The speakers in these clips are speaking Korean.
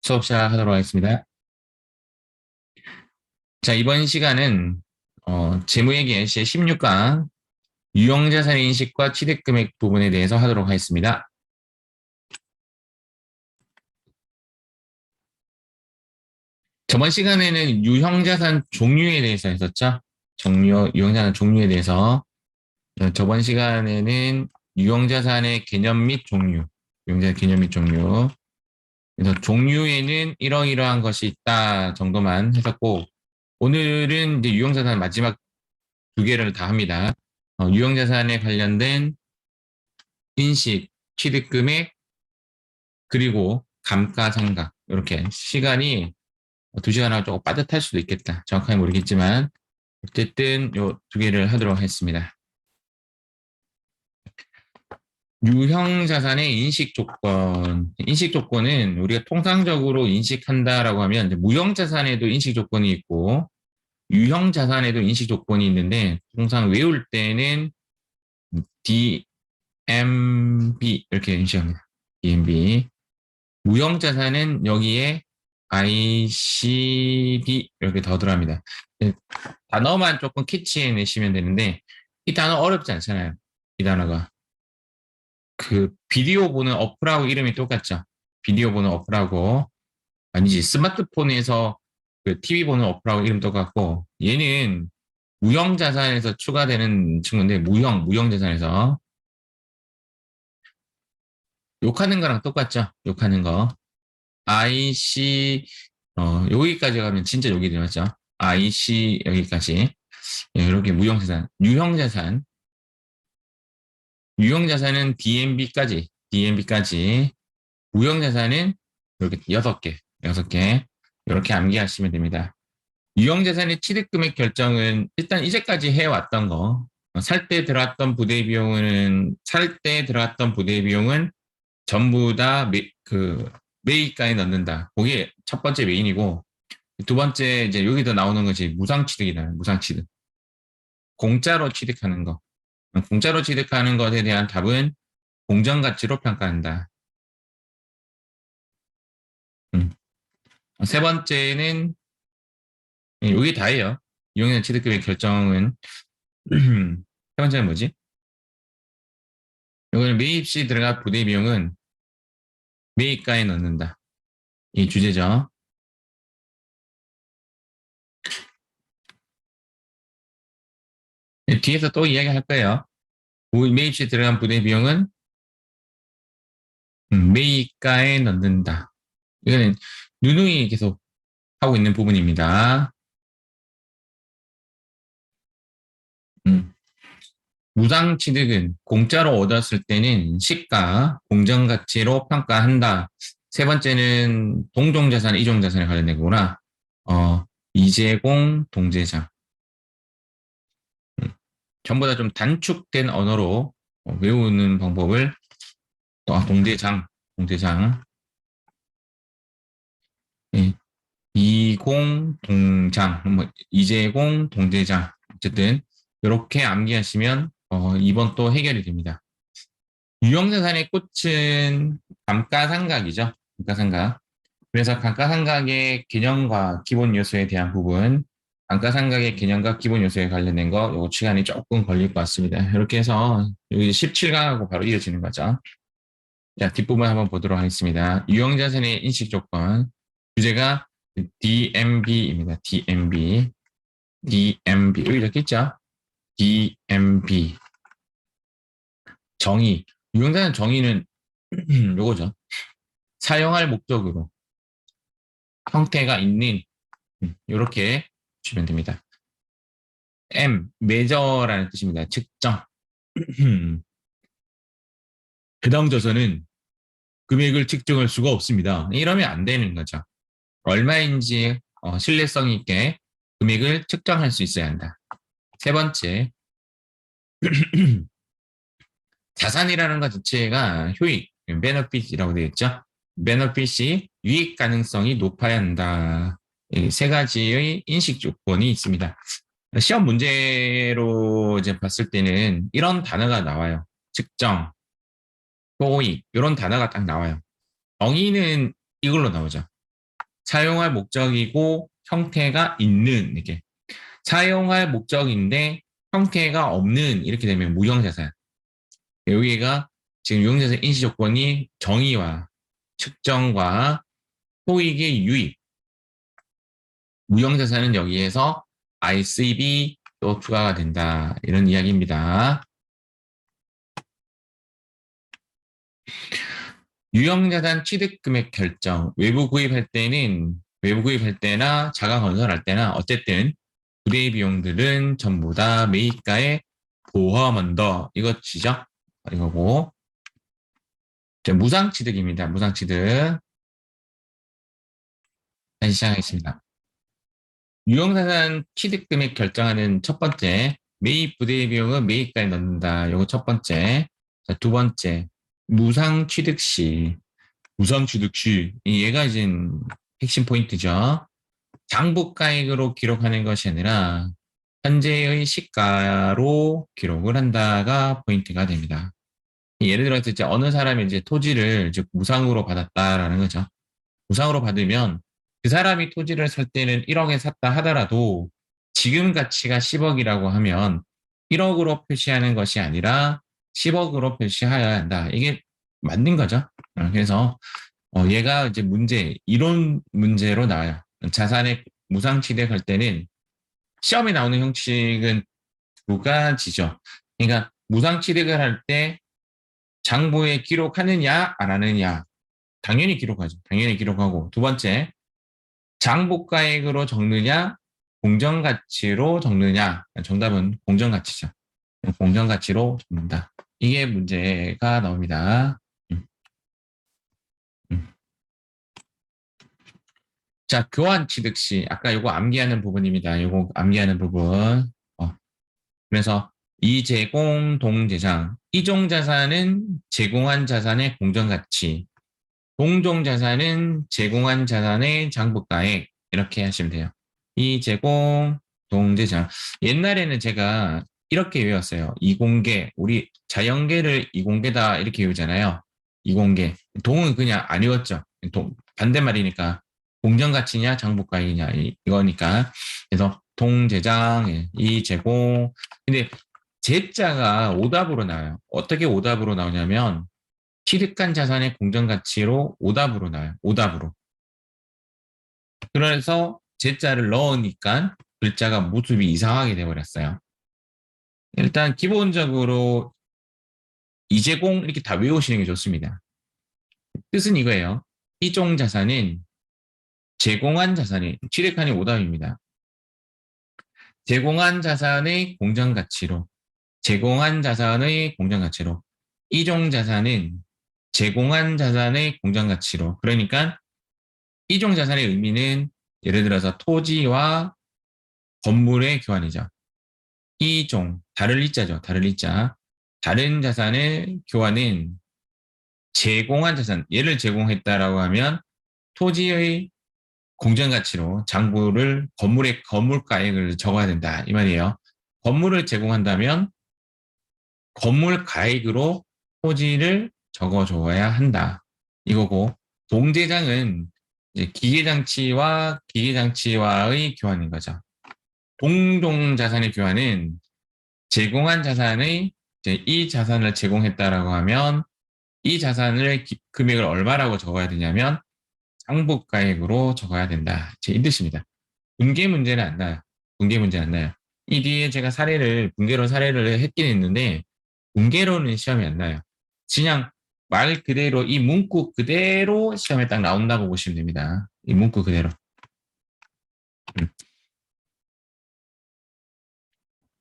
수업 시작하도록 하겠습니다. 자, 이번 시간은 재무회계 제16강 유형자산의 인식과 취득금액 부분에 대해서 하도록 하겠습니다. 저번 시간에는 유형자산 종류에 대해서 했었죠. 유형자산 종류에 대해서. 저번 시간에는 유형자산의 개념 및 종류, 유형자산 개념 및 종류. 그래서 종류에는 이러이러한 것이 있다 정도만 했었고, 오늘은 이제 유형자산 마지막 두 개를 다 합니다. 유형자산에 관련된 인식, 취득금액, 그리고 감가상각. 이렇게 시간이 두 시간하고 조금 빠듯할 수도 있겠다. 정확하게 모르겠지만 어쨌든 요 두 개를 하도록 하겠습니다. 유형자산의 인식 조건. 인식 조건은 우리가 통상적으로 인식한다라고 하면 무형자산에도 인식 조건이 있고 유형자산에도 인식 조건이 있는데 통상 외울 때는 DMB 이렇게 인식합니다. DMB. 무형자산은 여기에 ICD 이렇게 더 들어갑니다. 단어만 조금 캐치해내시면 되는데 이 단어 어렵지 않잖아요. 이 단어가. 그 비디오 보는 어플하고 이름이 똑같죠. 비디오 보는 어플하고 아니지 스마트폰에서 그 TV 보는 어플하고 이름 똑같고 얘는 무형자산에서 추가되는 친구인데 무형자산에서 욕하는 거랑 똑같죠. 욕하는 거. IC 여기까지 가면 진짜 욕이 되죠. IC 여기까지 이렇게 유형자산은 DMB까지 무형자산은 이렇게 여섯 개 이렇게 암기하시면 됩니다. 유형자산의 취득금액 결정은 일단 이제까지 해왔던 거 살 때 들어왔던 부대 비용은 전부 다 매입가에 넣는다. 그게 첫 번째 메인이고 두 번째 이제 여기서 나오는 것이 무상취득이다. 무상취득. 공짜로 취득하는 거. 공짜로 취득하는 것에 대한 답은 공정가치로 평가한다. 세 번째는 여기 다예요. 이용자 취득금액 결정은 세 번째는 뭐지? 이거는 매입 시 들어갈 부대 비용은 매입가에 넣는다. 이 주제죠. 뒤에서 또 이야기할 거예요. 매입 시 들어간 부대 비용은 매입가에 넣는다. 이거는 누누이 계속 하고 있는 부분입니다. 무상 취득은 공짜로 얻었을 때는 시가, 공정가치로 평가한다. 세 번째는 동종자산, 이종자산에 관련된 거구나. 이재공, 동제장. 전부 다 좀 단축된 언어로 외우는 방법을 동제장. 예, 이공, 동장, 이재공, 동제장. 어쨌든 이렇게 암기하시면 이번 또 해결이 됩니다. 유형자산의 꽃은 감가상각이죠. 감가상각. 그래서 감가상각의 개념과 기본 요소에 대한 부분, 감가상각의 개념과 기본 요소에 관련된 거, 요거 시간이 조금 걸릴 것 같습니다. 이렇게 해서 여기 17강하고 바로 이어지는 거죠. 자, 뒷부분 한번 보도록 하겠습니다. 유형자산의 인식 조건. 주제가 DMB입니다. DMB. 여기 적혀 있죠? DMB. 정의. 유형자산 정의는 요거죠. 사용할 목적으로 형태가 있는 이렇게 주면 됩니다. measure라는 뜻입니다. 측정. 해당 자산은 금액을 측정할 수가 없습니다. 이러면 안 되는 거죠. 얼마인지 신뢰성 있게 금액을 측정할 수 있어야 한다. 세 번째, 자산이라는 것 자체가 효익, benefit이라고 되어 있죠. benefit이 유익 가능성이 높아야 한다. 세 가지의 인식 조건이 있습니다. 시험 문제로 이제 봤을 때는 이런 단어가 나와요. 측정, 효익 이런 단어가 딱 나와요. 정의는 이걸로 나오죠. 사용할 목적이고 형태가 있는 이렇게 사용할 목적인데 형태가 없는 이렇게 되면 무형자산. 여기가 지금 유형자산 인시 조건이 정의와 측정과 소익의 유입. 무형자산은 여기에서 ICB 또 추가가 된다. 이런 이야기입니다. 유형자산 취득금액 결정. 외부 구입할 때나 자가 건설할 때나 어쨌든 부대 비용들은 전부 다 매입가에 포함한다. 이것이죠. 이거고. 무상취득입니다. 무상취득. 다시 시작하겠습니다. 유형자산 취득금액 결정하는 첫 번째, 매입 부대 비용은 매입가에 넣는다. 이거 첫 번째. 자, 두 번째, 무상취득 시. 무상취득 시. 얘가 이제 핵심 포인트죠. 장부가액으로 기록하는 것이 아니라 현재의 시가로 기록을 한다가 포인트가 됩니다. 예를 들어서 이제 어느 사람이 이제 토지를 즉 무상으로 받았다라는 거죠. 무상으로 받으면 그 사람이 토지를 살 때는 1억에 샀다 하더라도 지금 가치가 10억이라고 하면 1억으로 표시하는 것이 아니라 10억으로 표시해야 한다. 이게 맞는 거죠. 그래서 얘가 이제 이론 문제로 나와요. 자산의 무상 취득할 때는 시험에 나오는 형식은 두 가지죠. 그러니까 무상 취득을 할 때 장부에 기록하느냐 안 하느냐 당연히 기록하죠. 당연히 기록하고 두 번째 장부가액으로 적느냐 공정가치로 적느냐 정답은 공정가치죠. 공정가치로 적는다. 이게 문제가 나옵니다. 음. 자, 교환 취득 시 아까 요거 암기하는 부분입니다. 요거 암기하는 부분. 그래서 이 제공 동제장 이종 자산은 제공한 자산의 공정가치, 동종 자산은 제공한 자산의 장부가액 이렇게 하시면 돼요. 이 제공 동제장 옛날에는 제가 이렇게 외웠어요. 이공계 우리 자연계를 이공계다 이렇게 외우잖아요. 이공계 동은 그냥 안 외웠죠. 반대말이니까 공정가치냐 장부가액이냐 이거니까 그래서 동제장 이 제공 근데 제자가 오답으로 나와요. 어떻게 오답으로 나오냐면 취득한 자산의 공정가치로 오답으로 나와요. 오답으로. 그래서 제자를 넣으니까 글자가 모습이 이상하게 돼버렸어요. 일단 기본적으로 이제공 이렇게 다 외우시는 게 좋습니다. 뜻은 이거예요. 이종 자산은 제공한 자산이 취득한이 오답입니다. 제공한 자산의 공정가치로 제공한 자산의 공정가치로 이종 자산은 제공한 자산의 공정가치로 그러니까 이종 자산의 의미는 예를 들어서 토지와 건물의 교환이죠. 이종, 다를 이자죠. 다를 이자. 다른 자산의 교환은 제공한 자산, 얘를 제공했다라고 하면 토지의 공정가치로 장부를 건물의 건물가액을 적어야 된다. 이 말이에요. 건물을 제공한다면 건물 가액으로 토지를 적어줘야 한다. 이거고 동제장은 이제 기계장치와 기계장치와의 교환인 거죠. 동종 자산의 교환은 제공한 자산의 이제 이 자산을 제공했다라고 하면 이 자산을 금액을 얼마라고 적어야 되냐면 상부가액으로 적어야 된다. 이 뜻입니다. 분계 문제는 안 나요. 분계 문제 안 나요. 이 뒤에 제가 분계로 사례를 했긴 했는데 분계로는 시험이 안 나요. 그냥 말 그대로 이 문구 그대로 시험에 딱 나온다고 보시면 됩니다. 이 문구 그대로.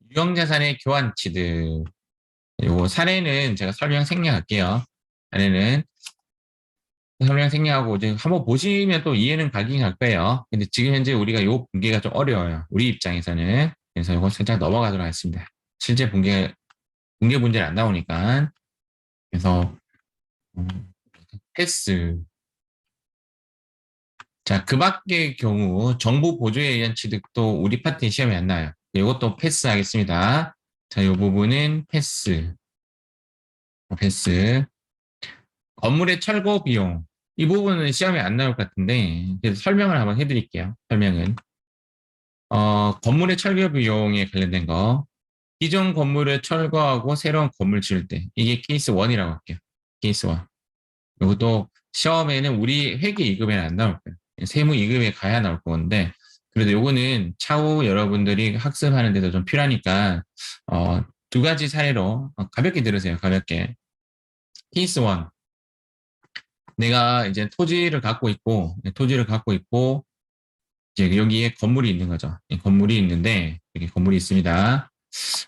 유형자산의 교환 취득. 요 사례는 제가 설명 생략할게요. 사례는 설명 생략하고 이제 한번 보시면 또 이해는 가긴 갈 거예요. 근데 지금 현재 우리가 요 분계가 좀 어려워요. 우리 입장에서는. 그래서 이거 살짝 넘어가도록 하겠습니다. 실제 분계 문제는 안 나오니까. 그래서 패스. 자, 그 밖의 경우 정부 보조에 의한 취득도 우리 파트에 시험이 안 나요. 이것도 패스하겠습니다. 자, 이 부분은 패스. 패스. 건물의 철거 비용. 이 부분은 시험에 안 나올 것 같은데, 그래서 설명을 한번 해드릴게요. 설명은. 건물의 철거 비용에 관련된 거. 기존 건물을 철거하고 새로운 건물 지을 때. 이게 케이스 1이라고 할게요. 케이스 1. 이것도 시험에는 우리 회계 2급에는 안 나올 거예요. 세무 2급에 가야 나올 건데, 그래도 요거는 차후 여러분들이 학습하는 데도 좀 필요하니까, 두 가지 사례로 가볍게 들으세요. 가볍게. 케이스 1. 내가 이제 토지를 갖고 있고, 이제 여기에 건물이 있는 거죠. 건물이 있는데, 이렇게 건물이 있습니다.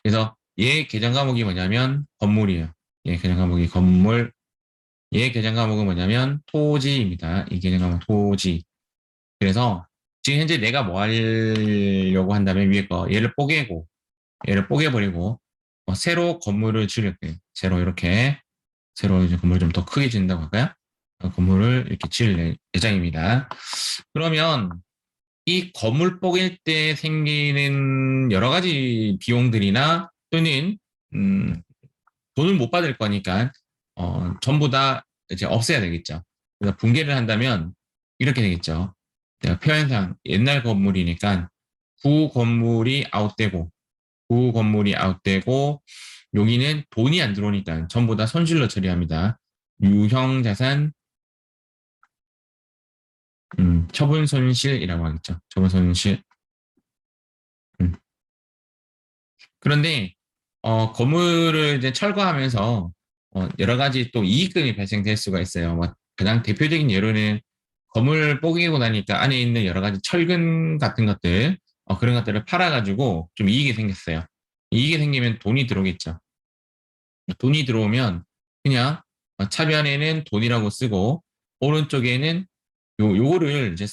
그래서 얘 계정 과목이 뭐냐면 건물이에요. 얘 계정 과목이 건물, 얘 계정 과목은 뭐냐면 토지입니다. 이 계정 과목 토지. 그래서 지금 현재 내가 뭐 하려고 한다면 위에 거 얘를 뽀개버리고 새로 건물을 지을 거예요. 새로 이제 건물을 좀 더 크게 짓는다고 할까요? 건물을 이렇게 지을 예정입니다. 그러면 이 건물 뽀갤 때 생기는 여러 가지 비용들이나 또는 음, 돈을 못 받을 거니까 전부 다 이제 없애야 되겠죠. 그래서 붕괴를 한다면 이렇게 되겠죠. 내가 표현상 옛날 건물이니까 구 건물이 아웃되고 구 건물이 아웃되고 여기는 돈이 안 들어오니까 전부 다 손실로 처리합니다. 유형자산 처분 손실이라고 하겠죠. 처분 손실. 음. 그런데 건물을 이제 철거하면서 여러 가지 또 이익금이 발생될 수가 있어요. 뭐 가장 대표적인 예로는 건물 뽀개고 나니까 안에 있는 여러 가지 철근 같은 것들 그런 것들을 팔아가지고 좀 이익이 생겼어요. 이익이 생기면 돈이 들어오겠죠. 돈이 들어오면 그냥 차변에는 돈이라고 쓰고 오른쪽에는 요거를 이제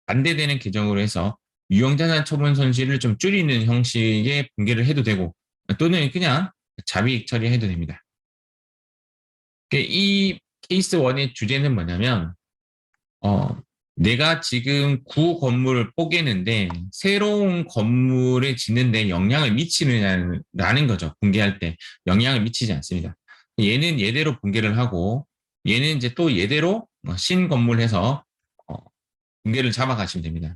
반대되는 계정으로 해서 유형자산 처분 손실을 좀 줄이는 형식의 붕괴를 해도 되고 또는 그냥 자비익 처리해도 됩니다. 이 케이스 1의 주제는 뭐냐면 어, 내가 지금 구 건물을 뽀개는데 새로운 건물을 짓는데 영향을 미치느냐라는 거죠. 붕괴할 때 영향을 미치지 않습니다. 얘는 얘대로 붕괴를 하고 얘는 이제 또 얘대로 신건물해서 붕괴를 잡아가시면 됩니다.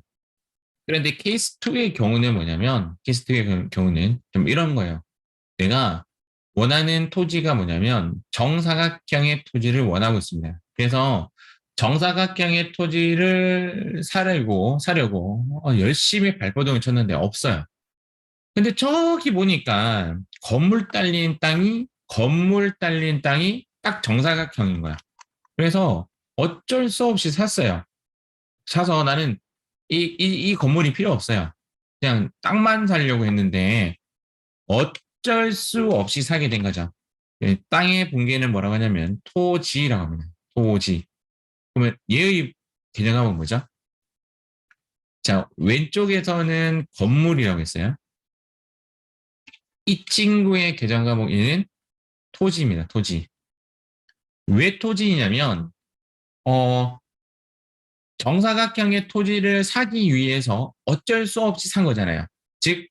그런데 케이스 2의 경우는 뭐냐면 케이스 2의 경우는 좀 이런 거예요. 내가 원하는 토지가 뭐냐면 정사각형의 토지를 원하고 있습니다. 그래서 정사각형의 토지를 사려고 열심히 발버둥을 쳤는데 없어요. 근데 저기 보니까 건물 딸린 땅이 딱 정사각형인 거야. 그래서 어쩔 수 없이 샀어요. 사서 나는 이 건물이 필요 없어요. 그냥 땅만 살려고 했는데 어쩔 수 없이 사게 된 거죠. 땅의 붕괴는 뭐라고 하냐면 토지라고 합니다. 토지. 그러면 얘의 개념은 뭐죠? 자, 왼쪽에서는 건물이라고 했어요. 이 친구의 계정 과목에는 토지입니다. 토지. 왜 토지이냐면 정사각형의 토지를 사기 위해서 어쩔 수 없이 산 거잖아요. 즉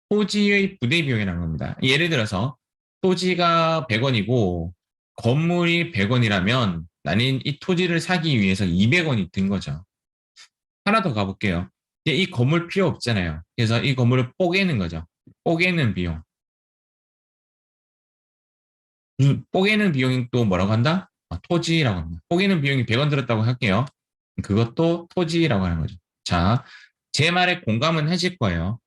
토지의 부대 비용이라는 겁니다. 예를 들어서 토지가 100원이고 건물이 100원이라면 나는 이 토지를 사기 위해서 200원이 든 거죠. 하나 더 가볼게요. 이 건물 필요 없잖아요. 그래서 이 건물을 뽀개는 거죠. 뽀개는 비용. 뽀개는 비용이 또 뭐라고 한다? 토지라고 합니다. 뽀개는 비용이 100원 들었다고 할게요. 그것도 토지라고 하는 거죠. 자, 제 말에 공감은 하실 거예요.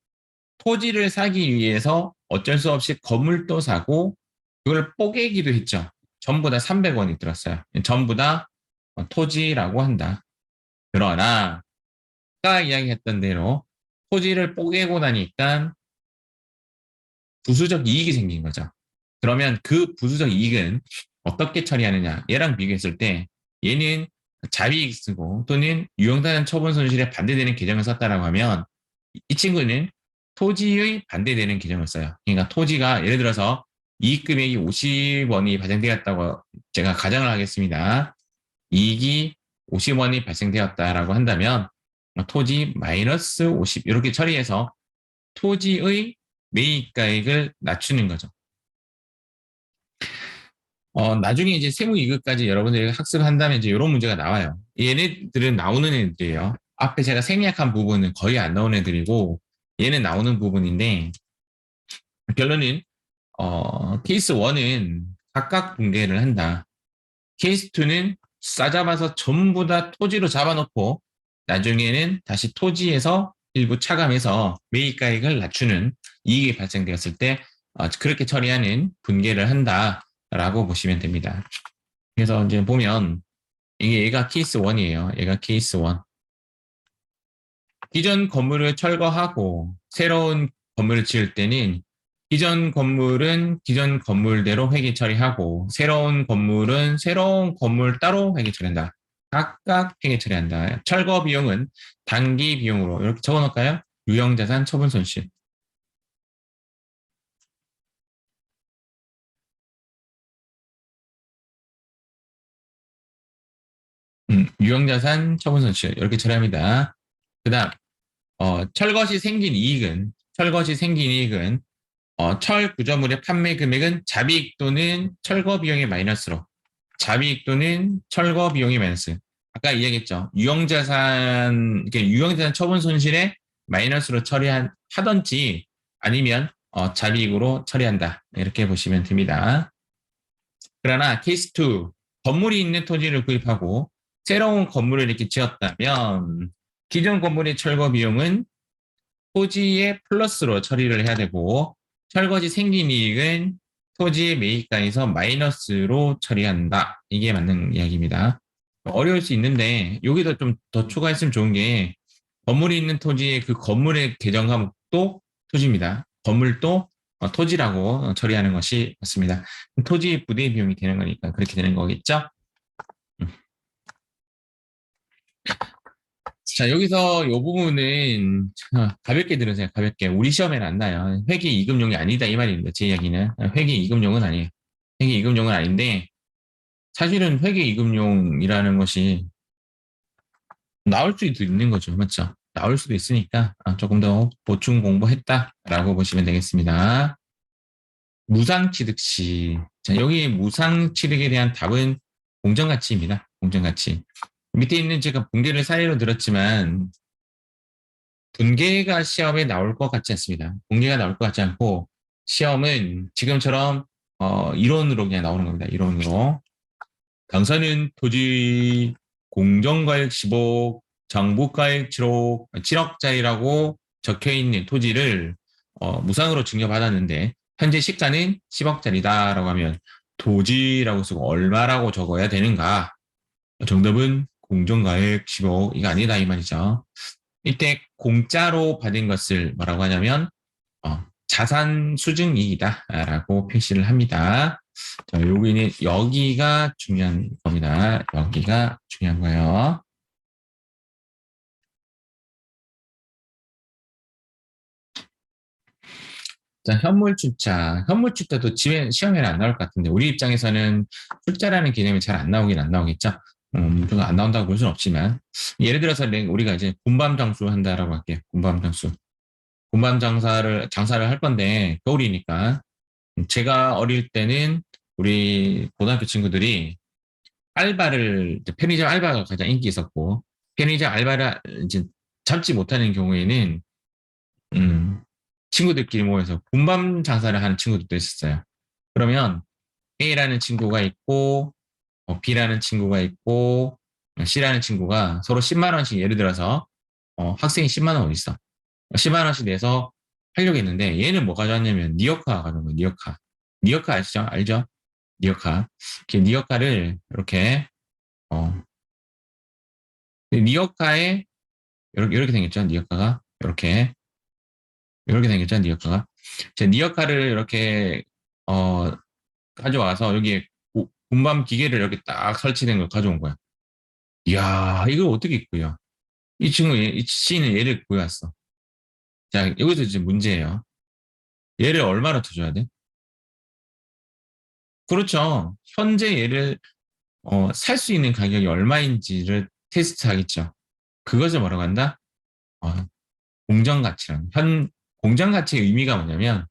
토지를 사기 위해서 어쩔 수 없이 건물도 사고 그걸 뽀개기도 했죠. 전부 다 300원이 들었어요. 전부 다 토지라고 한다. 그러나 아까 이야기했던 대로 토지를 뽀개고 나니까 부수적 이익이 생긴 거죠. 그러면 그 부수적 이익은 어떻게 처리하느냐? 얘랑 비교했을 때 얘는 자비이익 쓰고 또는 유형자산 처분 손실에 반대되는 계정을 썼다라고 하면 이 친구는 토지의 반대되는 계정을 써요. 그러니까 토지가 예를 들어서 이익 금액이 50원이 발생되었다고 제가 가정을 하겠습니다. 이익이 50원이 발생되었다라고 한다면 토지 마이너스 50 이렇게 처리해서 토지의 매입가액을 낮추는 거죠. 나중에 이제 세무이익까지 여러분들이 학습한다면 이제 이런 문제가 나와요. 얘네들은 나오는 애들이에요. 앞에 제가 생략한 부분은 거의 안 나오는 애들이고, 얘는 나오는 부분인데, 결론은, 케이스 1은 각각 분개를 한다. 케이스 2는 싸잡아서 전부 다 토지로 잡아놓고, 나중에는 다시 토지에서 일부 차감해서 매입가액을 낮추는 이익이 발생되었을 때, 그렇게 처리하는 분개를 한다라고 보시면 됩니다. 그래서 이제 보면 이게 얘가 케이스 1이에요. 얘가 케이스 1. 기존 건물을 철거하고 새로운 건물을 지을 때는 기존 건물은 기존 건물대로 회계 처리하고 새로운 건물은 새로운 건물 따로 회계 처리한다. 각각 회계 처리한다. 철거 비용은 단기 비용으로 이렇게 적어놓을까요? 유형자산 처분 손실. 유형자산 처분 손실 이렇게 처리합니다. 그다음 철거 시 생긴 이익은 철 구조물의 판매 금액은 자비익 또는 철거 비용의 마이너스로 자비익 또는 철거 비용의 마이너스. 아까 이야기했죠. 유형자산 처분 손실에 마이너스로 처리하던지 아니면 자비익으로 처리한다. 이렇게 보시면 됩니다. 그러나 케이스 2, 건물이 있는 토지를 구입하고 새로운 건물을 이렇게 지었다면 기존 건물의 철거 비용은 토지의 플러스로 처리를 해야 되고 철거지 생긴 이익은 토지의 매입가에서 마이너스로 처리한다. 이게 맞는 이야기입니다. 어려울 수 있는데 여기도 좀 더 추가했으면 좋은 게 건물이 있는 토지의 그 건물의 계정 과목도 토지입니다. 건물도 토지라고 처리하는 것이 맞습니다. 토지 부대 비용이 되는 거니까 그렇게 되는 거겠죠? 음. 자, 여기서 이 부분은 가볍게 들으세요. 가볍게. 우리 시험에는 안 나요. 회계 이금용이 아니다 이 말입니다. 제 이야기는. 회계 이금용은 아니에요. 회계 이금용은 아닌데 사실은 회계 이금용이라는 것이 나올 수도 있는 거죠. 맞죠? 나올 수도 있으니까 조금 더 보충 공부했다라고 보시면 되겠습니다. 무상취득 시. 자, 여기 무상취득에 대한 답은 공정가치입니다. 공정가치. 밑에 있는 제가 분개를 사례로 들었지만 분개가 시험에 나올 것 같지 않습니다. 분개가 나올 것 같지 않고 시험은 지금처럼 이론으로 그냥 나오는 겁니다. 이론으로. 당사는 토지 공정가액 10억, 장부가액 7억짜리라고 적혀 있는 토지를 무상으로 증여받았는데 현재 시가는 10억짜리다라고 하면 토지라고 쓰고 얼마라고 적어야 되는가? 정답은 공정가액 10억 이거 아니다 이 말이죠. 이때 공짜로 받은 것을 뭐라고 하냐면 자산 수증이익이다라고 표시를 합니다. 자, 여기가 중요한 겁니다. 여기가 중요한 거예요. 자, 현물 출자. 현물 출자도 시험에는 안 나올 것 같은데, 우리 입장에서는 출자라는 개념이 잘 안 나오긴 안 나오겠죠? 안 나온다고 볼 수는 없지만. 예를 들어서 우리가 이제 군밤 장수 한다라고 할게요. 군밤 장수. 군밤 장사를 할 건데, 겨울이니까. 제가 어릴 때는 우리 고등학교 친구들이 편의점 알바가 가장 인기 있었고, 편의점 알바를 이제 잡지 못하는 경우에는, 음, 친구들끼리 모여서 군밤 장사를 하는 친구들도 있었어요. 그러면 A라는 친구가 있고, B라는 친구가 있고, C라는 친구가 서로 10만 원씩 예를 들어서, 학생이 10만 원 어디 있어? 10만 원씩 내서 하려고 했는데, 얘는 뭐 가져왔냐면, 니어카 가져온 거예요, 니어카. 니어카 아시죠? 알죠? 니어카. 이렇게 니어카를 이렇게, 어, 니어카에, 이렇게 생겼죠, 니어카가. 이렇게 생겼죠, 니어카가. 니어카를 이렇게, 가져와서 여기에 군밤 기계를 이렇게 딱 설치된 걸 가져온 거야. 이야, 이걸 어떻게 구해요? 이 C는 얘를 구해왔어. 자, 여기서 이제 문제예요. 얘를 얼마나 터줘야 돼? 그렇죠. 현재 얘를 살 수 있는 가격이 얼마인지를 테스트하겠죠. 그것을 뭐라고 한다? 어, 공정가치란. 공정가치의 의미가 뭐냐면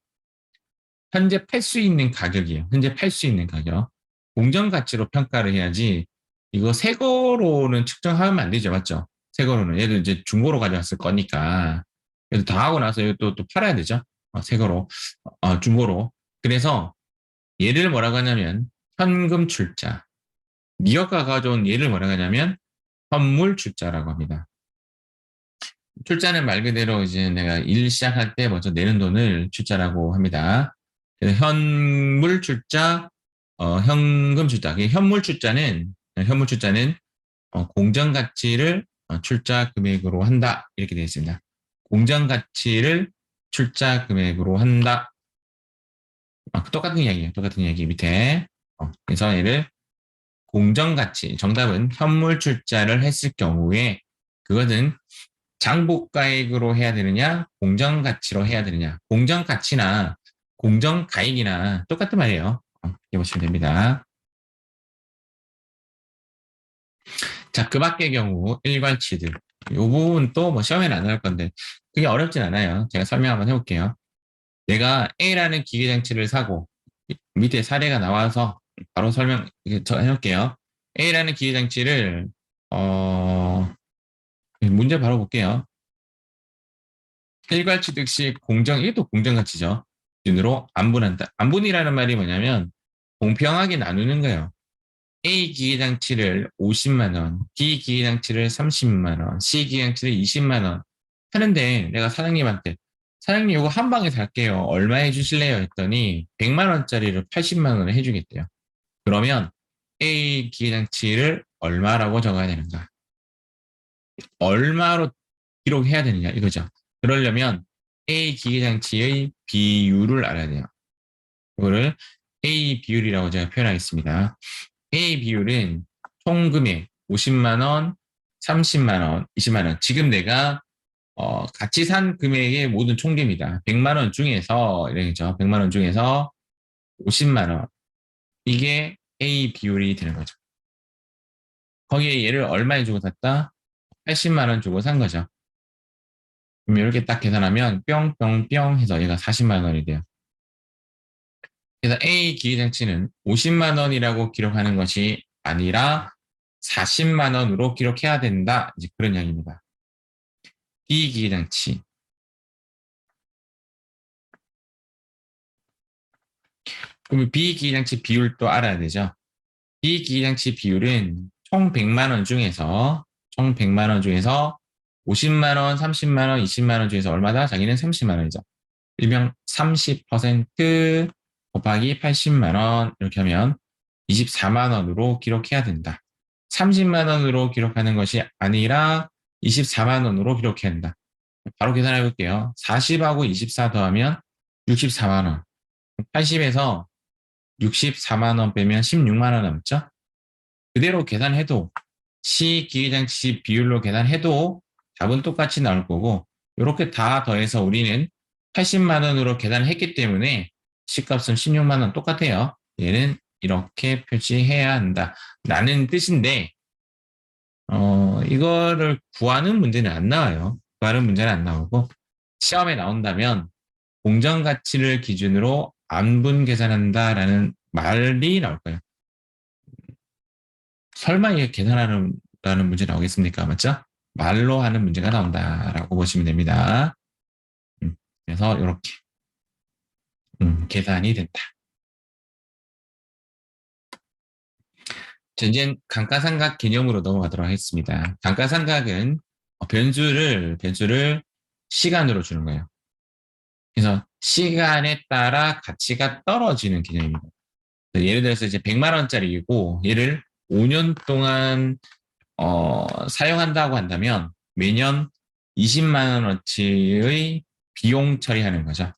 현재 팔 수 있는 가격이에요. 현재 팔 수 있는 가격. 공정 가치로 평가를 해야지 이거 새 거로는 측정하면 안 되죠. 맞죠? 새 거로는 얘도 이제 중고로 가져왔을 거니까 얘도 다 하고 나서 이거 또 팔아야 되죠. 새 거로 중고로. 그래서 얘를 뭐라고 하냐면 현금 출자. 미역가 가져온 얘를 뭐라고 하냐면 현물 출자라고 합니다. 출자는 말 그대로 이제 내가 일 시작할 때 먼저 내는 돈을 출자라고 합니다. 그래서 현물 출자, 현금 출자. 현물 출자는 공정 가치를 출자 금액으로 한다. 이렇게 되어 있습니다. 공정 가치를 출자 금액으로 한다. 똑같은 이야기예요. 똑같은 이야기 밑에. 그래서 얘를 공정 가치, 정답은 현물 출자를 했을 경우에 그것은 장복가액으로 해야 되느냐, 공정 가치로 해야 되느냐. 공정 가치나 공정 가액이나 똑같은 말이에요. 이렇게 보시면 됩니다. 자, 그 밖의 경우 일괄취득. 이 부분 또 뭐 시험에는 안 나올 건데 그게 어렵진 않아요. 제가 설명 한번 해볼게요. 내가 A라는 기계장치를 사고 밑에 사례가 나와서 바로 설명 해볼게요. A라는 기계장치를 문제 바로 볼게요. 일괄취득 시 공정, 이게 또 공정가치죠. 기준으로 안분한다. 안분이라는 말이 뭐냐면 공평하게 나누는 거예요. A 기계장치를 50만 원, B 기계장치를 30만 원, C 기계장치를 20만 원 하는데 내가 사장님한테 사장님 이거 한 방에 살게요. 얼마 해주실래요? 했더니 100만 원짜리를 80만 원에 해주겠대요. 그러면 A 기계장치를 얼마라고 적어야 되는가? 얼마로 기록해야 되느냐 이거죠. 그러려면 A 기계장치의 비율을 알아야 돼요. 이거를 A 비율이라고 제가 표현하겠습니다. A 비율은 총 금액 50만 원, 30만 원, 20만 원. 지금 내가 같이 산 금액의 모든 총계입니다. 100만 원 중에서 이렇죠. 100만 원 중에서 50만 원. 이게 A 비율이 되는 거죠. 거기에 얘를 얼마에 주고 샀다? 80만 원 주고 산 거죠. 그럼 이렇게 딱 계산하면 뿅뿅뿅 해서 얘가 40만 원이 돼요. 그래서 A 기계장치는 50만 원이라고 기록하는 것이 아니라 40만 원으로 기록해야 된다. 이제 그런 이야기입니다. B 기계장치. 그럼 B 기계장치 비율도 알아야 되죠. B 기계장치 비율은 총 100만 원 중에서 50만 원, 30만 원, 20만 원 중에서 얼마다? 자기는 30만 원이죠. 일명 30% 곱하기 80만 원 이렇게 하면 24만 원으로 기록해야 된다. 30만 원으로 기록하는 것이 아니라 24만 원으로 기록해야 된다. 바로 계산해 볼게요. 40하고 24 더하면 64만 원. 80에서 64만 원 빼면 16만 원 남죠? 그대로 계산해도 C 기계장치 비율로 계산해도 답은 똑같이 나올 거고 이렇게 다 더해서 우리는 80만 원으로 계산했기 때문에 C값은 16만 원 똑같아요. 얘는 이렇게 표시해야 한다. 라는 뜻인데 이거를 구하는 문제는 안 나와요. 구하는 문제는 안 나오고 시험에 나온다면 공정 가치를 기준으로 안분 계산한다라는 말이 나올 거예요. 설마 이게 계산하는 문제 나오겠습니까? 맞죠? 말로 하는 문제가 나온다라고 보시면 됩니다. 그래서 이렇게 계산이 된다. 이제 감가상각 개념으로 넘어가도록 하겠습니다. 감가상각은 변수를 시간으로 주는 거예요. 그래서 시간에 따라 가치가 떨어지는 개념입니다. 예를 들어서 이제 100만 원짜리이고 얘를 5년 동안 사용한다고 한다면 매년 20만 원어치의 비용 처리하는 거죠.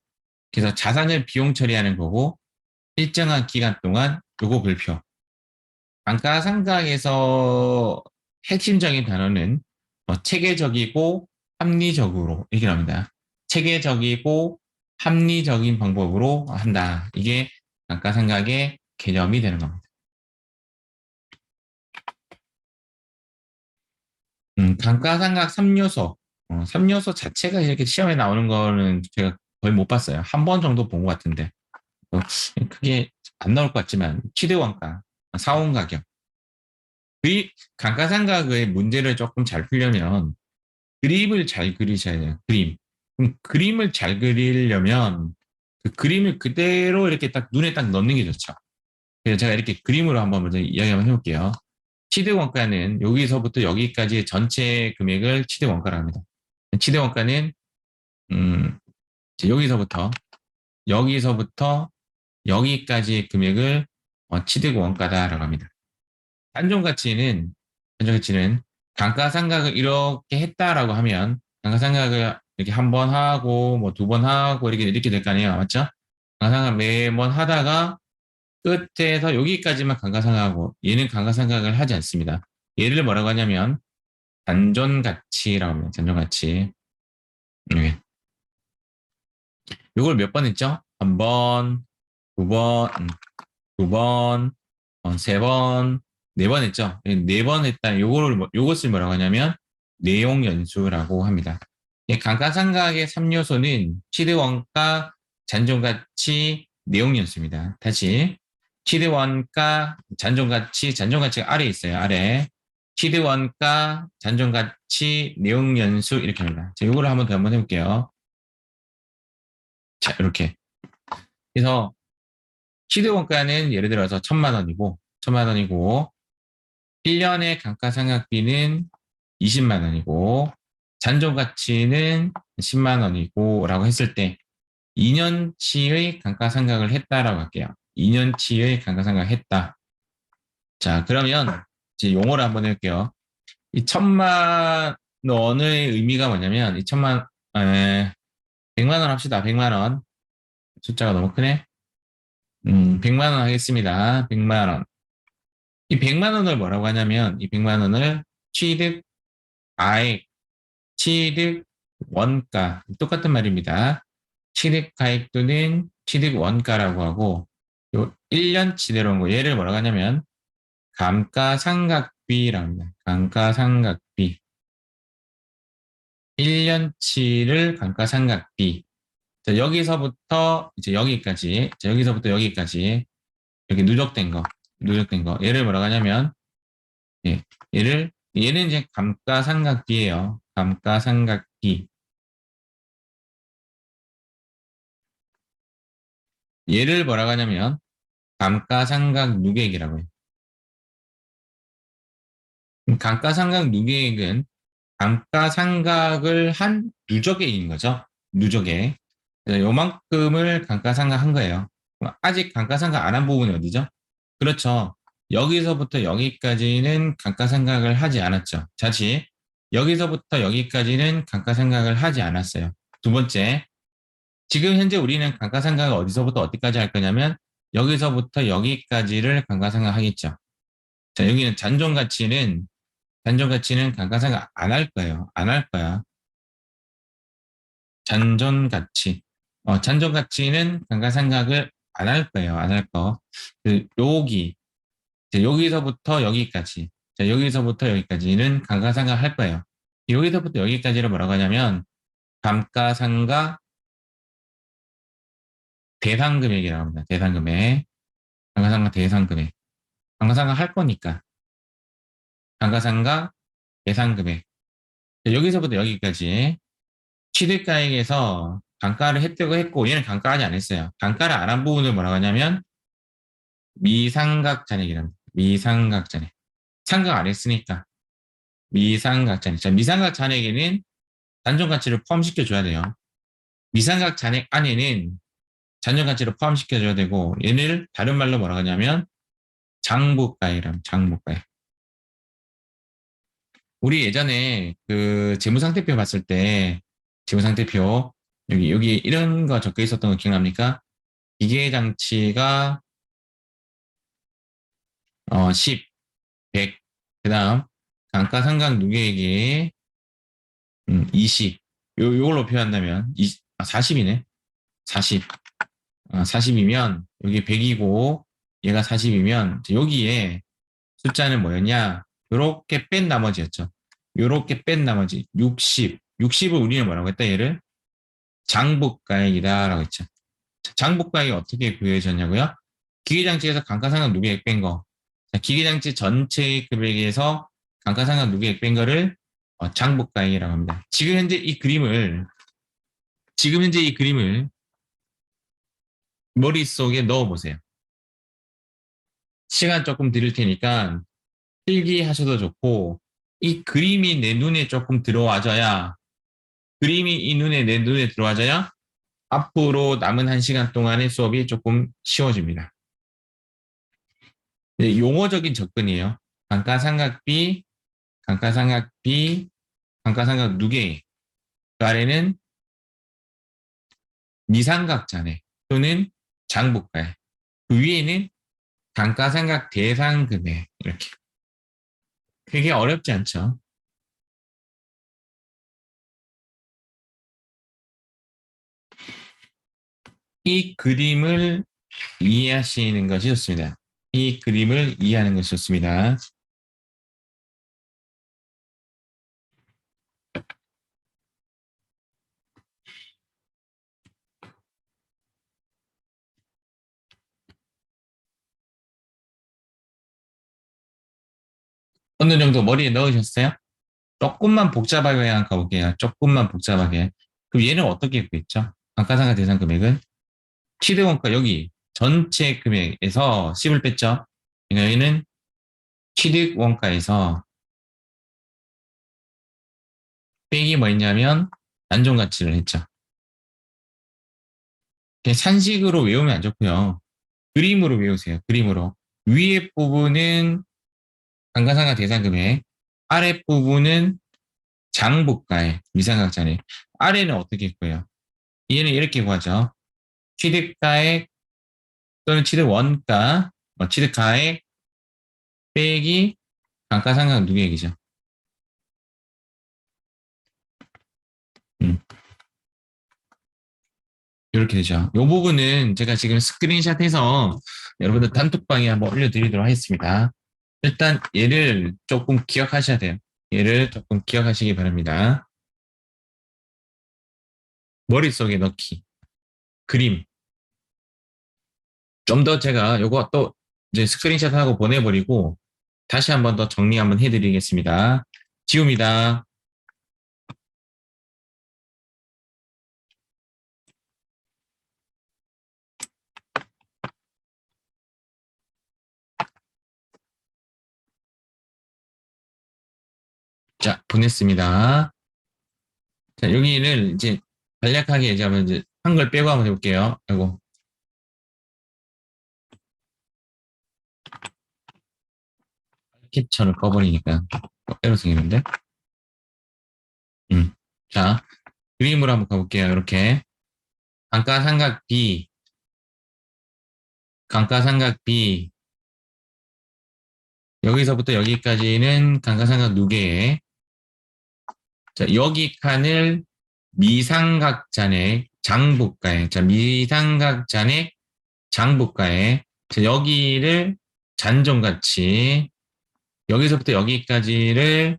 그래서 자산을 비용 처리하는 거고 일정한 기간 동안 요거 불표. 감가상각에서 핵심적인 단어는 체계적이고 합리적으로 이렇게 나옵니다. 체계적이고 합리적인 방법으로 한다. 이게 감가상각의 개념이 되는 겁니다. 감가상각 3요소. 3요소 자체가 이렇게 시험에 나오는 거는 제가 거의 못 봤어요. 한 번 정도 본 것 같은데. 그게 안 나올 것 같지만, 취득원가. 사온 가격. 감가상각의 문제를 조금 잘 풀려면 그림을 잘 그리셔야 돼요. 그림. 그럼 그림을 잘 그리려면 그 그림을 그대로 이렇게 딱 눈에 딱 넣는 게 좋죠. 그래서 제가 이렇게 그림으로 한번 먼저 이야기 한번 해볼게요. 취득 원가는 여기서부터 여기까지의 전체 금액을 취득 원가라고 합니다. 취득 원가는 여기서부터 여기까지의 금액을 취득 원가다라고 합니다. 단종가치는 감가상각을 이렇게 했다라고 하면 감가상각을 이렇게 한 번 하고 뭐 두 번 하고 이렇게 될 거 아니에요, 맞죠? 감가상각 매번 하다가 끝에서 여기까지만 감가상각하고 얘는 감가상각을 하지 않습니다. 얘를 뭐라고 하냐면 잔존가치라고 합니다. 잔존가치. 네. 이걸 몇 번 했죠? 한 번, 두 번, 두 번, 세 번, 네 번 했죠? 네 번 했다. 요것을 뭐라고 하냐면 내용 연수라고 합니다. 감가상각의 3요소는 취득원가, 잔존가치, 내용 연수입니다. 다시 취득원가, 잔존가치가 아래에 있어요. 아래. 취득원가, 잔존가치, 내용 연수 이렇게 합니다. 자, 요거를 한번 더 한번 해볼게요. 자, 이렇게. 그래서 취득원가는 예를 들어서 1,000만 원이고 1년의 감가상각비는 20만 원이고 잔존가치는 10만 원이고 라고 했을 때 2년치의 감가상각을 했다라고 할게요. 2년치의 감가상각을 했다. 자, 그러면 이제 용어를 한번 해볼게요. 이 1,000만 원의 의미가 뭐냐면 100만 원 합시다. 100만 원. 숫자가 너무 크네. 100만 원 하겠습니다. 100만 원. 이 100만 원을 뭐라고 하냐면 이 100만 원을 취득 가액, 취득 원가 똑같은 말입니다. 취득 가액 또는 취득 원가라고 하고 요 1년치 내려온 거 얘를 뭐라고 하냐면 감가상각비라고 합니다. 감가상각비 1년치를 감가상각비. 자, 여기서부터 이제 여기까지, 자, 여기서부터 여기까지 이렇게 누적된 거. 얘를 뭐라고 하냐면, 예, 얘는 이제 감가상각비예요. 감가상각비. 얘를 뭐라고 하냐면, 감가상각 누계액이라고 해요. 감가상각 누계액은 감가상각을 한 누적액인 거죠. 누적액. 요만큼을 감가상각한 거예요. 아직 감가상각 안 한 부분이 어디죠? 그렇죠. 여기서부터 여기까지는 감가상각을 하지 않았죠. 다시 여기서부터 여기까지는 감가상각을 하지 않았어요. 두 번째, 지금 현재 우리는 감가상각을 어디서부터 어디까지 할 거냐면 여기서부터 여기까지를 감가상각하겠죠. 자, 여기는 잔존가치는 감가상각 안 할 거예요. 안 할 거야. 잔존가치는 감가상각을 안 할 거예요. 안 할 거. 여기서부터 여기까지. 자, 여기서부터 여기까지는 감가상각 할 거예요. 여기서부터 여기까지를 뭐라고 하냐면 감가상각 대상금액이라고 합니다. 대상금액. 감가상각 대상금액. 감가상각 할 거니까. 감가상각 대상금액. 자, 여기서부터 여기까지 취득가액에서 감가를 획득을 했고 얘는 감가하지 않았어요. 감가를 안 한 부분을 뭐라고 하냐면 미상각 잔액이랍니다. 미상각 잔액. 상각 안 했으니까 미상각 잔액. 자, 미상각 잔액에는 잔존가치를 포함시켜줘야 돼요. 미상각 잔액 안에는 잔존가치를 포함시켜줘야 되고 얘를 다른 말로 뭐라고 하냐면 장부가액이랍니다. 장부가액. 우리 예전에 그 재무상태표 봤을 때 재무상태표 여기 이런 거 적혀 있었던 거 기억납니까? 기계장치가 10, 100, 그 다음 감가상각 누계액이 20. 요걸로 표현한다면 40이네. 40. 40이면 여기 100이고 얘가 40이면 여기에 숫자는 뭐였냐? 요렇게 뺀 나머지였죠. 요렇게 뺀 나머지 60. 60을 우리는 뭐라고 했다 얘를? 장부가액이다라고 했죠. 장부가액이 어떻게 구해졌냐고요? 기계장치에서 감가상각 누계액 뺀 거. 자, 기계장치 전체 금액에서 감가상각 누계액 뺀 거를 장부가액이라고 합니다. 지금 현재 이 그림을 머릿속에 넣어보세요. 시간 조금 드릴 테니까 필기하셔도 좋고, 이 그림이 내 눈에 조금 들어와줘야, 그림이 내 눈에 들어와줘야 앞으로 남은 1시간 동안의 수업이 조금 쉬워집니다. 네, 용어적인 접근이에요. 감가상각비, 감가상각비, 감가상각 누계. 그 아래는 미상각자네 또는 장부가액. 그 위에는 감가상각 대상 금액. 이렇게. 그게 어렵지 않죠. 이 그림을 이해하시는 것이 좋습니다. 이 그림을 이해하는 것이 좋습니다. 어느 정도 머리에 넣으셨어요? 조금만 복잡하게 한번 가볼게요. 조금만 복잡하게. 그럼 얘는 어떻게 구했죠? 감가상각 대상 금액은 취득원가 여기 전체 금액에서 10을 뺐죠. 그러니까 여기는 취득원가에서 빼기 뭐 있냐면 안정가치를 했죠. 산식으로 외우면 안 좋고요. 그림으로 외우세요. 그림으로. 위에 부분은 감가상각 대상 금액, 아래 부분은 장부가액, 미상각자액. 아래는 어떻게 했고요? 얘는 이렇게 구하죠. 취득가액 또는 취득원가, 취득가액 빼기 감가상각 누계액이죠. 이렇게 되죠. 이 부분은 제가 지금 스크린샷해서 여러분들 단톡방에 한번 올려드리도록 하겠습니다. 일단 얘를 조금 기억하셔야 돼요. 얘를 조금 기억하시기 바랍니다. 머릿속에 넣기. 그림. 좀 더 제가 요거 또 이제 스크린샷하고 보내버리고 다시 한번 더 정리 한번 해드리겠습니다. 지웁니다. 자, 보냈습니다. 자, 여기를 이제 간략하게 이제 한번 이제 한글 빼고 한번 해볼게요. 아이고. 캡처를 꺼버리니까 에러 생기는데. 자, 그림으로 한번 가볼게요. 이렇게. 감가상각 B, 감가상각 B. 여기서부터 여기까지는 감가상각 누계에. 자, 여기 칸을 미상각잔액 장부가액. 자, 미상각잔액 장부가액. 자, 여기를 잔존가치. 여기서부터 여기까지를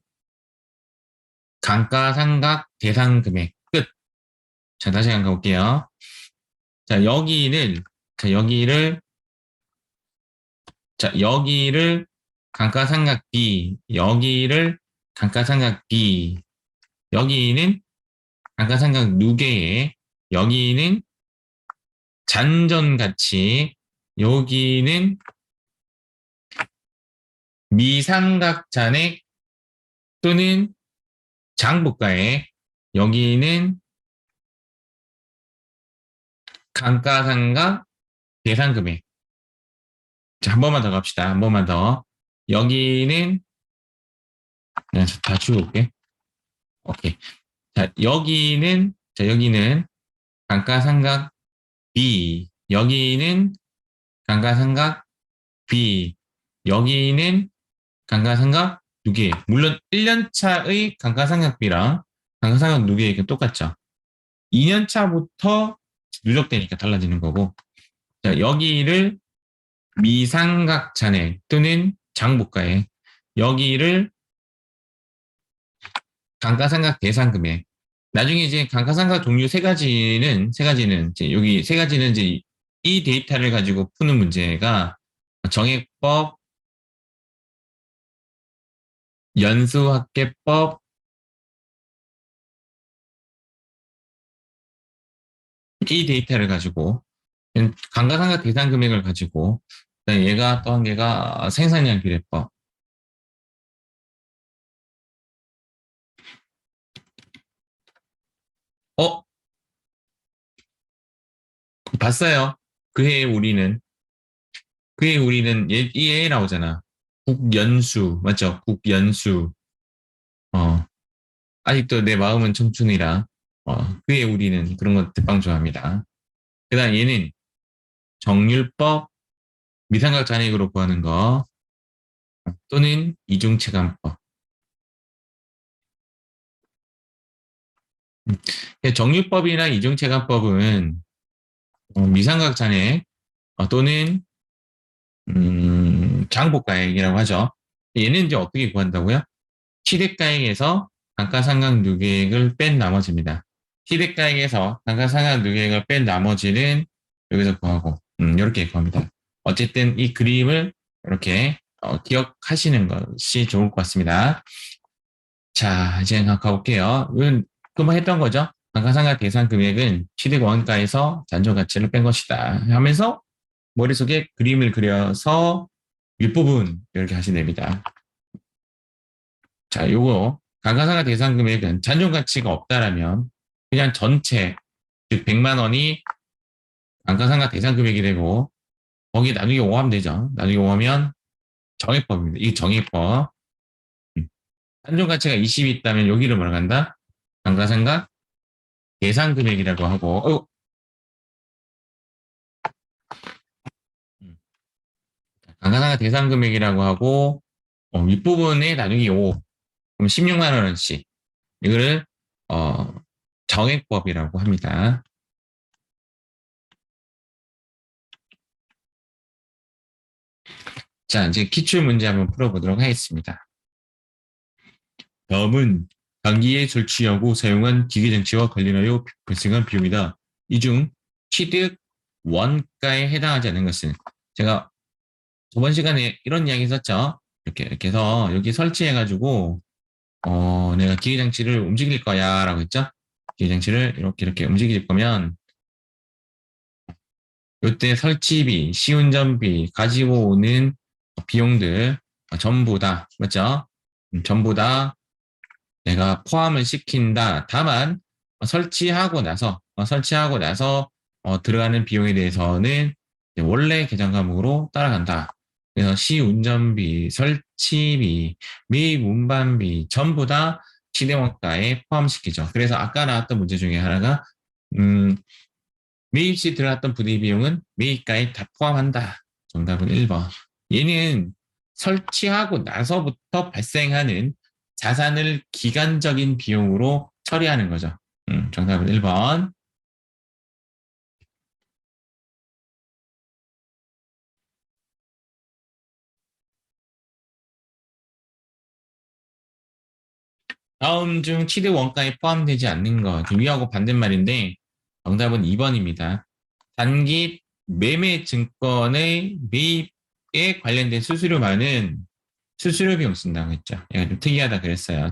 감가상각 대상금액. 끝. 자, 다시 한번 가볼게요. 자, 여기를 감가상각 B, 여기를 감가상각 B, 여기는 감가상각 누계에, 여기는 잔존가치, 여기는 미상각 잔액 또는 장부가액, 여기는 감가상각 대상금액. 자, 한 번만 더 갑시다. 한 번만 더. 여기는 그냥 다 지워볼게. 오케이. 자, 여기는 감가상각 B, 여기는 감가상각 B, 여기는 감가상각 누계. 물론 1년차의 감가상각비랑 감가상각 누계액은 똑같죠. 2년차부터 누적되니까 달라지는 거고. 자, 여기를 미상각 잔액 또는 장부가액, 여기를 감가상각 대상금액. 나중에 이제 감가상각 종류 세 가지는 이제 여기 세 가지는 이제 이 데이터를 가지고 푸는 문제가 정액법, 연수학계법 이 데이터를 가지고 감가상각 대상 금액을 가지고 얘가 또 한 개가 생산량 비례법. 어? 봤어요. 그해 우리는 얘 나오잖아. 국연수 맞죠? 국연수. 어 아직도 내 마음은 청춘이라 그해 우리는 그런 거 대빵 좋아합니다. 그다음 얘는 정률법 미상각 잔액으로 구하는 거 또는 이중체감법. 정률법이나 이중체감법은 미상각 잔액 또는 장복가액이라고 하죠. 얘는 이제 어떻게 구한다고요? 시대가액에서 감가상각 누계액을 뺀 나머지입니다. 시대가액에서 감가상각 누계액을 뺀 나머지는 여기서 구하고 이렇게 구합니다. 어쨌든 이 그림을 이렇게 기억하시는 것이 좋을 것 같습니다. 자, 이제 가볼게요. 이건 금방 했던 거죠. 감가상각 대상 금액은 시대 원가에서 잔존 가치를 뺀 것이다 하면서 머릿속에 그림을 그려서 윗부분 이렇게 하시면 됩니다. 자, 요거 감가상각 대상 금액은 잔존 가치가 없다라면 그냥 전체 즉 100만 원이 감가상각 대상 금액이 되고 거기 나누기 5 하면 되죠. 나누기 5 하면 정액법입니다. 이 정액법. 잔존 가치가 20이 있다면 여기를 뭐라 간다? 감가상각 대상 금액이라고 하고 감가상각 대상 금액이라고 하고 윗부분에 나누기 5 그럼 16만 원씩 이거를 어, 정액법이라고 합니다. 자, 이제 기출 문제 한번 풀어보도록 하겠습니다. 다음은 단기에 설치하고 사용한 기계장치와 관련하여 발생한 비용이다. 이 중 취득 원가에 해당하지 않는 것은 제가 저번 시간에 이런 이야기 했었죠. 이렇게 해서 여기 설치해가지고 내가 기계장치를 움직일 거야 라고 했죠. 기계장치를 이렇게 움직일 거면 이때 설치비, 시운전비, 가지고 오는 비용들 전부 다 맞죠? 전부 다 내가 포함을 시킨다. 다만 설치하고 나서 들어가는 비용에 대해서는 원래 계정 과목으로 따라간다. 그래서 시운전비, 설치비, 매입 운반비 전부 다 시대원가에 포함시키죠. 그래서 아까 나왔던 문제 중에 하나가 매입 시 들어갔던 부대 비용은 매입가에 다 포함한다. 정답은 1번. 얘는 설치하고 나서부터 발생하는 자산을 기간적인 비용으로 처리하는 거죠. 정답은 1번. 다음 중 취득 원가에 포함되지 않는 것. 위하고 반대말인데 정답은 2번입니다. 단기 매매 증권의 매입에 관련된 수수료만은 수수료 비용 쓴다고 했죠. 얘가 좀 특이하다 그랬어요.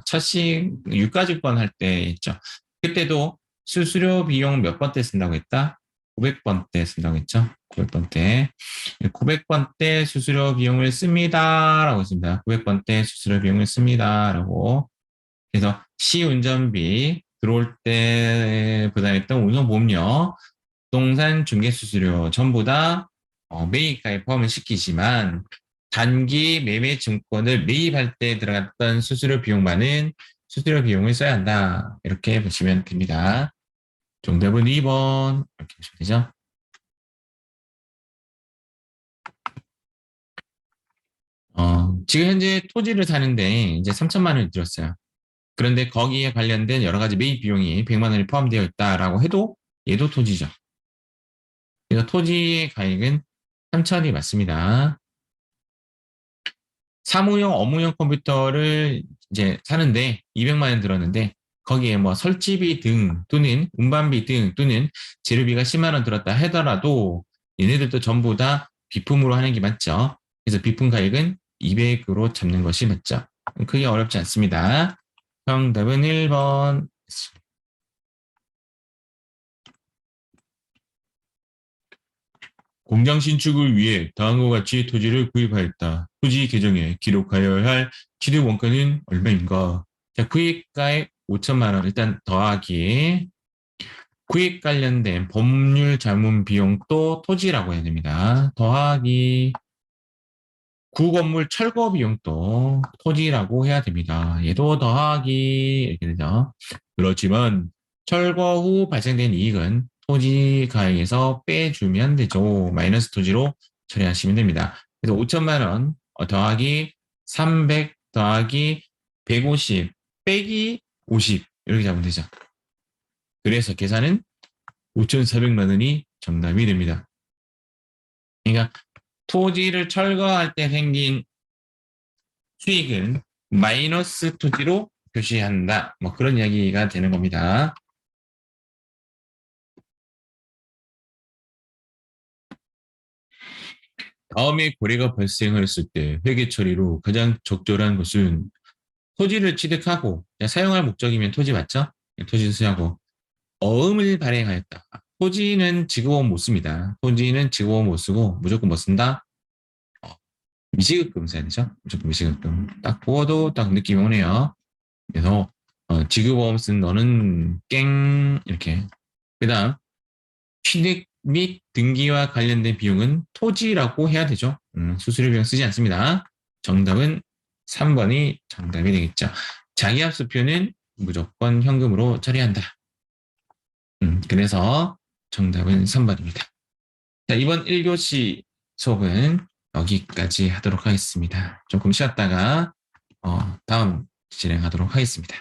유가증권 할 때 했죠. 그때도 수수료 비용 몇 번 때 쓴다고 했다? 900번 때 쓴다고 했죠. 900번 때. 900번 때 수수료 비용을 씁니다. 라고 했습니다. 900번 때 수수료 비용을 씁니다. 라고. 그래서 시운전비, 들어올 때 부담했던 운송보험료, 부동산 중개수수료 전부 다 매입가에 포함을 시키지만 단기 매매 증권을 매입할 때 들어갔던 수수료 비용만은 수수료 비용을 써야 한다. 이렇게 보시면 됩니다. 정답은 2번 이렇게 보시면 되죠. 지금 현재 토지를 사는데 이제 3천만 원을 들였어요. 그런데 거기에 관련된 여러 가지 매입 비용이 100만 원이 포함되어 있다라고 해도 얘도 토지죠. 그래서 토지의 가액은 3천이 맞습니다. 사무용, 업무용 컴퓨터를 이제 사는데 200만 원 들었는데 거기에 뭐 설치비 등 또는 운반비 등 또는 재료비가 10만 원 들었다 하더라도 얘네들도 전부 다 비품으로 하는 게 맞죠. 그래서 비품 가액은 200으로 잡는 것이 맞죠. 크게 어렵지 않습니다. 정답은 1번. 공장 신축을 위해 다음과 같이 토지를 구입하였다. 토지 계정에 기록하여야 할 취득 원가는 얼마인가? 자, 구입가액 5천만 원 일단 더하기 구입 관련된 법률 자문 비용도 토지라고 해야 됩니다. 더하기 구건물 철거 비용도 토지라고 해야 됩니다. 얘도 더하기 이렇게 되죠. 그렇지만 철거 후 발생된 이익은 토지 가액에서 빼주면 되죠. 마이너스 토지로 처리하시면 됩니다. 그래서 5천만 원 더하기 300 더하기 150 빼기 50 이렇게 잡으면 되죠. 그래서 계산은 5,400만 원이 정답이 됩니다. 그러니까 토지를 철거할 때 생긴 수익은 마이너스 토지로 표시한다. 뭐 그런 이야기가 되는 겁니다. 다음에 고래가 발생했을 때 회계 처리로 가장 적절한 것은 토지를 취득하고 사용할 목적이면 토지 맞죠? 토지 수하고 어음을 발행하였다. 토지는 지급보험 못 씁니다. 토지는 지급보험 못 쓰고 무조건 뭐 쓴다? 미시급금 써야 되죠? 무조건 미시급금. 딱 보아도 딱 느낌이 오네요. 그래서 지급보험 쓴 너는 깽 이렇게. 그다음 취득 및 등기와 관련된 비용은 토지라고 해야 되죠. 수수료 비용 쓰지 않습니다. 정답은 3번이 정답이 되겠죠. 자기합수표는 무조건 현금으로 처리한다. 그래서 정답은 3번입니다. 자, 이번 1교시 수업은 여기까지 하도록 하겠습니다. 조금 쉬었다가 다음 진행하도록 하겠습니다.